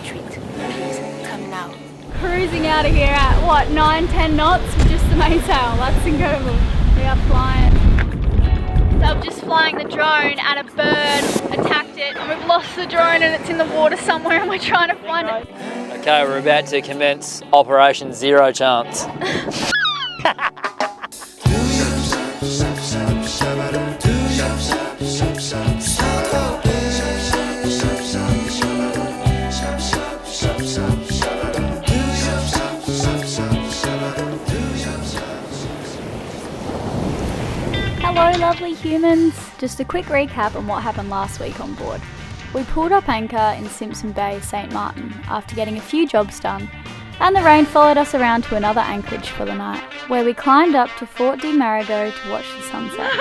treat. Please come now. Cruising out of here at what, 9-10 knots with just the mainsail. That's incredible. We are flying. So I'm just flying the drone and a bird attacked it and we've lost the drone and it's in the water somewhere and we're trying to find it. Okay, we're about to commence Operation Zero Chance. Hello lovely humans! Just a quick recap on what happened last week on board. We pulled up anchor in Simpson Bay, St Martin after getting a few jobs done, and the rain followed us around to another anchorage for the night, where we climbed up to Fort de Marigot to watch the sunset.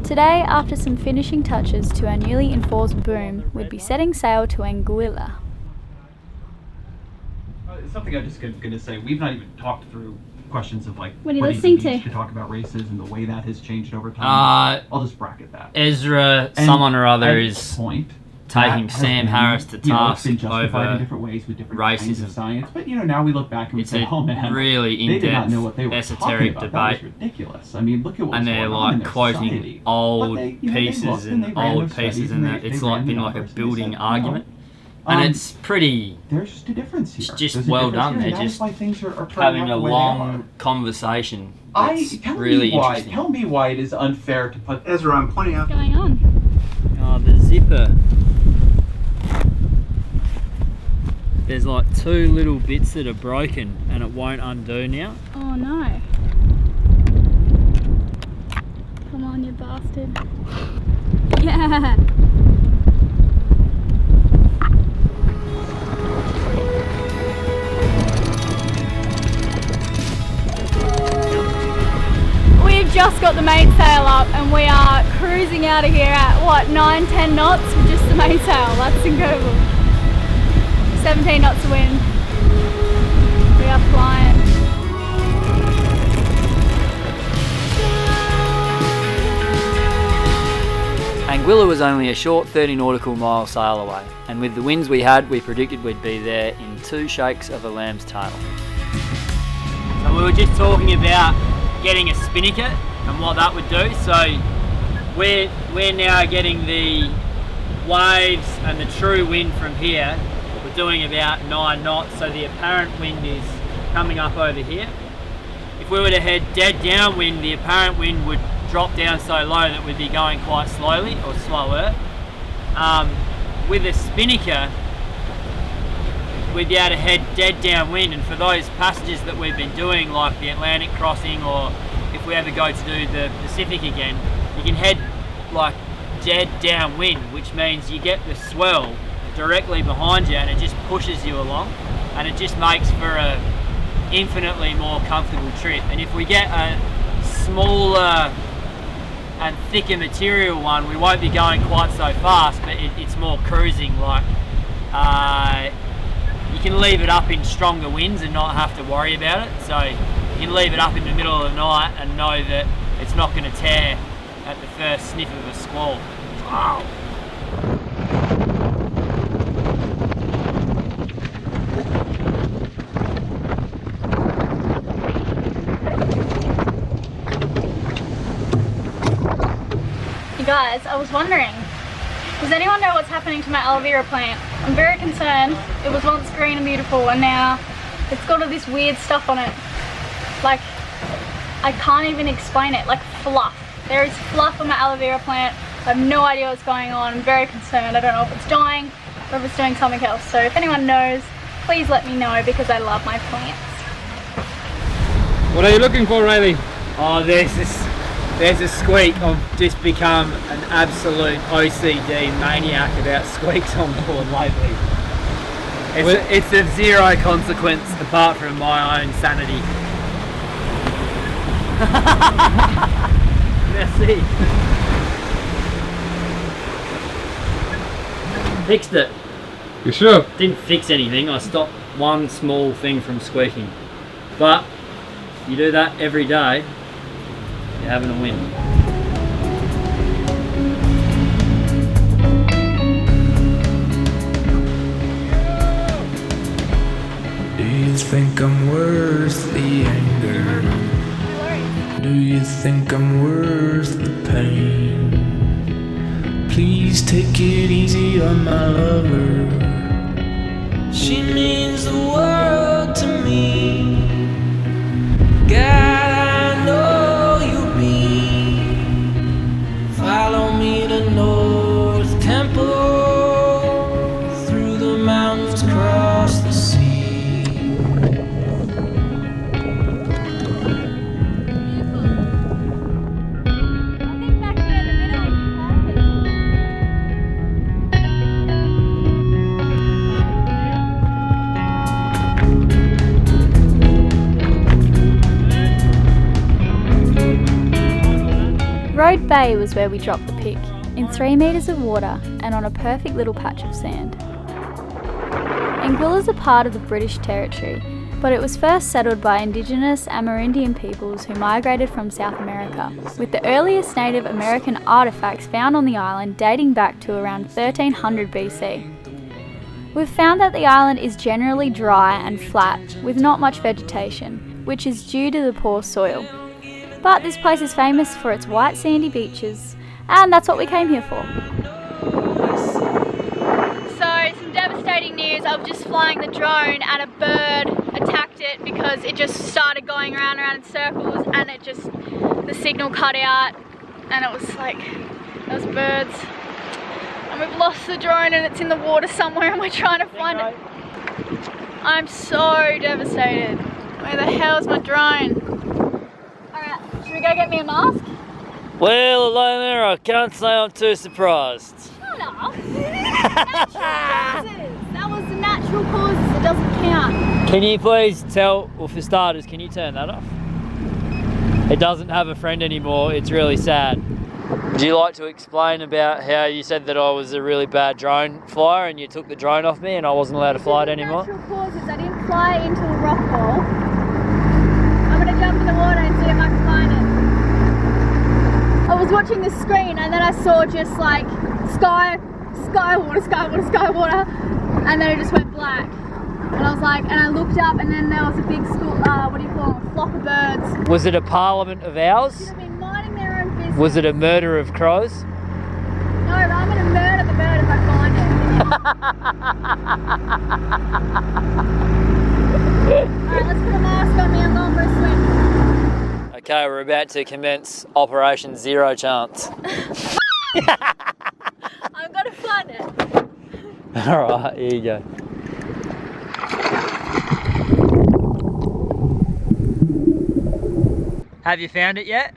Today, after some finishing touches to our newly enforced boom, we'd be setting sail to Anguilla. Something I'm just going to say, we've not even talked through questions of like What are you putting listening the beach to? to talk about races and the way that has changed over time. I'll just bracket that. Ezra, And someone or other, at is this point, taking that has Sam been, Harris to you know, it's task been justified in over different ways with different kinds of racism. science. But you know, now we look back and we It's say, a oh man, really they did not know what in-depth, they were esoteric talking about. That debate. was ridiculous. I mean, look at what's And they're going on in like their quoting society. But old they, you know, they pieces looked and they and ran old their pieces studies and they that. It's ran like the been like a numbers and they building said, argument. And it's pretty, there's a difference here. it's just There's a well difference done. here, and They're that is just why things are turning having out a the way they are. long conversation. Tell Really me why. interesting. Tell me why it is unfair to put Ezra. I'm pointing out. What's going on? Oh, the zipper. There's like two little bits that are broken and it won't undo now. Oh no. Come on, you bastard. Yeah. We've just got the mainsail up and we are cruising out of here at what, 9-10 knots with just the mainsail. That's incredible. 17 knots of wind. We are flying. Anguilla was only a short 30 nautical mile sail away, and with the winds we had, we predicted we'd be there in 2 shakes of a lamb's tail. So we were just talking about getting a spinnaker and what that would do. So we're now getting the waves and the true wind from here. We're doing about 9 knots, so the apparent wind is coming up over here. If we were to head dead downwind, the apparent wind would drop down so low that we'd be going quite slowly or slower. With a spinnaker, we'd be able to head dead downwind, and for those passages that we've been doing, like the Atlantic crossing, or if we ever go to do the Pacific again, you can head like dead downwind, which means you get the swell directly behind you and it just pushes you along, and it just makes for a infinitely more comfortable trip. And if we get a smaller and thicker material one, we won't be going quite so fast, but it's more cruising. Like you can leave it up in stronger winds and not have to worry about it. So you can leave it up in the middle of the night and know that it's not going to tear at the first sniff of a squall. Wow. You guys, I was wondering, does anyone know what's happening to my aloe vera plant? I'm very concerned. It was once green and beautiful and now it's got all this weird stuff on it. Like, I can't even explain it, like fluff. There is fluff on my aloe vera plant. I have no idea what's going on. I'm very concerned. I don't know if it's dying or if it's doing something else. So if anyone knows, please let me know because I love my plants. What are you looking for, Riley? Oh, there's a squeak. I've just become an absolute OCD maniac about squeaks on board lately. It's of zero consequence apart from my own sanity. Merci. Fixed it. You sure? Didn't fix anything. I stopped one small thing from squeaking. But you do that every day, you're having a win. think I'm worth the anger? Do you think I'm worth the pain? Please take it easy on my lover. She means the world to me. God, I know you'll be. Follow me to North Temple, through the mountains, across the sea. Road Bay was where we dropped the pick, in 3 metres of water and on a perfect little patch of sand. Anguilla's a part of the British Territory, but it was first settled by Indigenous Amerindian peoples who migrated from South America, with the earliest Native American artefacts found on the island dating back to around 1300 BC. We've found that the island is generally dry and flat, with not much vegetation, which is due to the poor soil. But this place is famous for its white sandy beaches, and that's what we came here for. So, some devastating news. I was just flying the drone and a bird attacked it because it just started going around in circles, and the signal cut out, and it was like, those birds. And we've lost the drone and it's in the water somewhere and we're trying to find it. I'm so devastated. Where the hell's my drone? Alright, should we go get me a mask? Well, Elena, I can't say I'm too surprised. Shut up! Natural causes! That was the natural causes, it doesn't count. Can you please tell, well for starters, can you turn that off? It doesn't have a friend anymore, it's really sad. Would you like to explain about how you said that I was a really bad drone flyer and you took the drone off me and I wasn't allowed to fly it anymore? Natural causes, I didn't fly into a rock hole. I'm gonna jump in the water and see if I can find it. I was watching the screen and then I saw just like sky water, and then it just went black. And I was like, and I looked up and then there was a big school, what do you call them, a flock of birds. Was it a parliament of ours? Should have been minding their own business. Was it a murder of crows? No, but I'm gonna murder the bird if I find it. Alright, let's put a mask on me, I'm going for a swim. Okay, we're about to commence Operation Zero Chance. I'm gonna find it. Alright, here you go. Have you found it yet?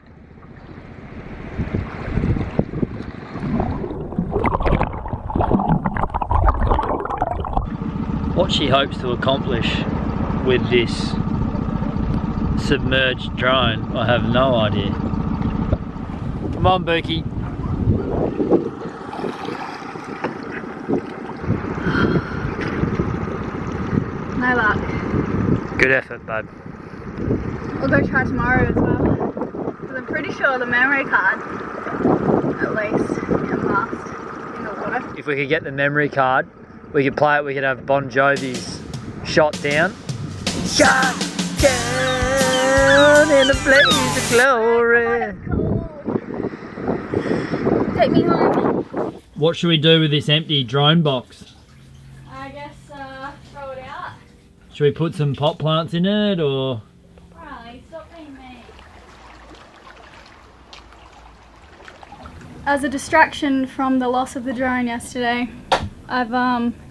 What she hopes to accomplish with this submerged drone, I have no idea. Come on, Buki. No luck. Good effort, bud. We'll go try tomorrow as well. Because I'm pretty sure the memory card, at least, can last in the water. If we could get the memory card, we could play it, we could have Bon Jovi's Shot Down. Shot down in a blaze of glory. Take me home. What should we do with this empty drone box? I guess throw it out. Should we put some pot plants in it or? Riley, stop being mean. As a distraction from the loss of the drone yesterday, I've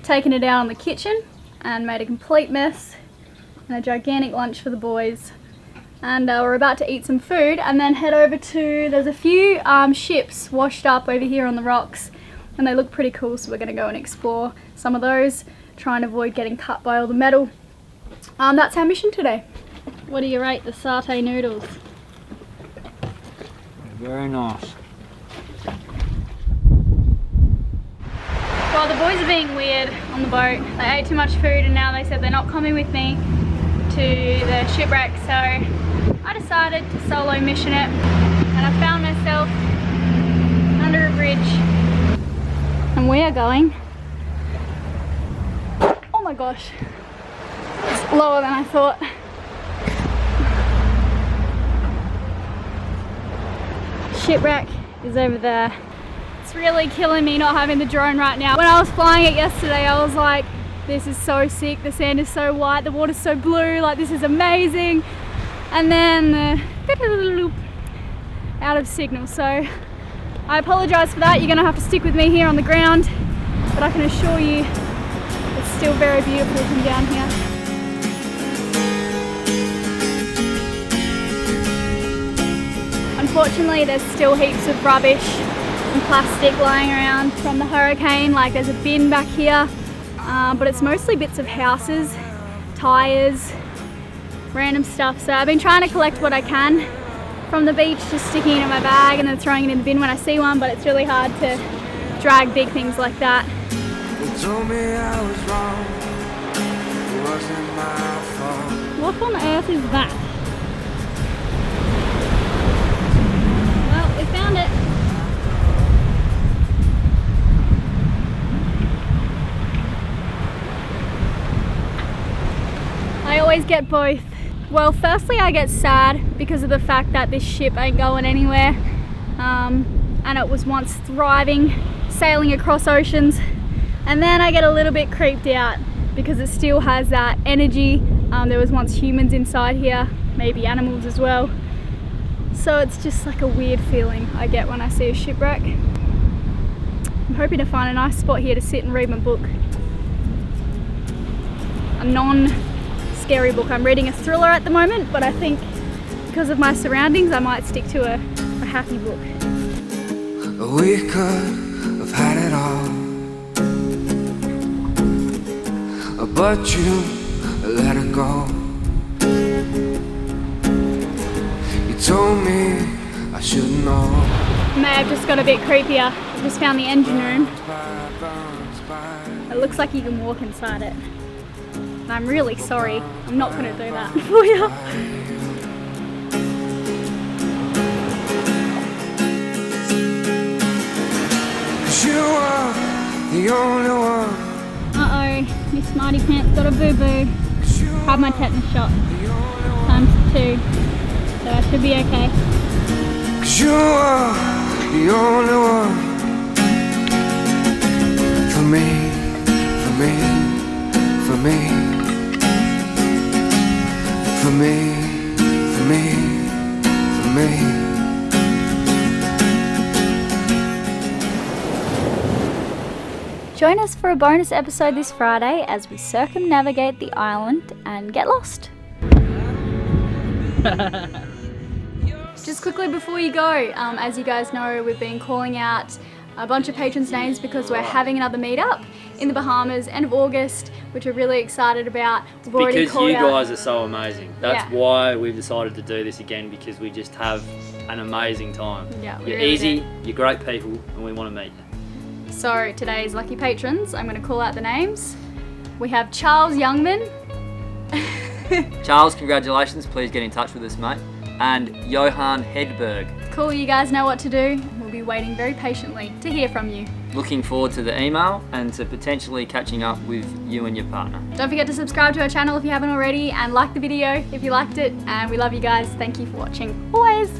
taken it out on the kitchen and made a complete mess and a gigantic lunch for the boys. And we're about to eat some food and then head over to, there's a few ships washed up over here on the rocks and they look pretty cool, so we're going to go and explore some of those, try and avoid getting cut by all the metal. That's our mission today. What do you rate the satay noodles? Very nice. Well, the boys are being weird on the boat. They ate too much food and now they said they're not coming with me to the shipwreck, so I decided to solo mission it and I found myself under a bridge and we are going, oh my gosh, it's lower than I thought. Shipwreck is over there. It's really killing me not having the drone right now. When I was flying it yesterday, I was like, this is so sick, the sand is so white, the water's so blue, like this is amazing. And then out of signal, so I apologise for that. You're gonna have to stick with me here on the ground, but I can assure you it's still very beautiful from down here. Unfortunately, there's still heaps of rubbish and plastic lying around from the hurricane. Like there's a bin back here, but it's mostly bits of houses, tyres, random stuff. So I've been trying to collect what I can from the beach, just sticking it in my bag and then throwing it in the bin when I see one, but it's really hard to drag big things like that. They told me I was wrong. It wasn't my fault. What on earth is that? Well, we found it. I always get both. Well, firstly I get sad because of the fact that this ship ain't going anywhere, and it was once thriving, sailing across oceans. And then I get a little bit creeped out because it still has that energy. There was once humans inside here, maybe animals as well. So it's just like a weird feeling I get when I see a shipwreck. I'm hoping to find a nice spot here to sit and read my book. A non-scary book. I'm reading a thriller at the moment, but I think because of my surroundings I might stick to a happy book. We could have had it all, but you let it go. You told me I should know. May have just got a bit creepier. I just found the engine room. It looks like you can walk inside it. And I'm really sorry. I'm not going to do that for you. You are the only one. Uh-oh, Miss Smarty Pants got a boo-boo. Had my tetanus shot. Times 2. So I should be okay. You are the only one. For me, for me, for me, for me, for me, for me. Join us for a bonus episode this Friday as we circumnavigate the island and get lost. Just quickly before you go, as you guys know, we've been calling out a bunch of patrons' names because we're having another meetup in the Bahamas end of August, which we're really excited about. We've already Because called you out. guys are so amazing. That's why we've decided to do this again, because we just have an amazing time. Yeah, we You're really easy, do. you're great people, and we want to meet you. So today's lucky patrons, I'm going to call out the names. We have Charles Youngman. Charles, congratulations. Please get in touch with us, mate. And Johan Hedberg. Cool, you guys know what to do. We'll be waiting very patiently to hear from you. Looking forward to the email and to potentially catching up with you and your partner. Don't forget to subscribe to our channel if you haven't already, and like the video if you liked it. And we love you guys. Thank you for watching. Always.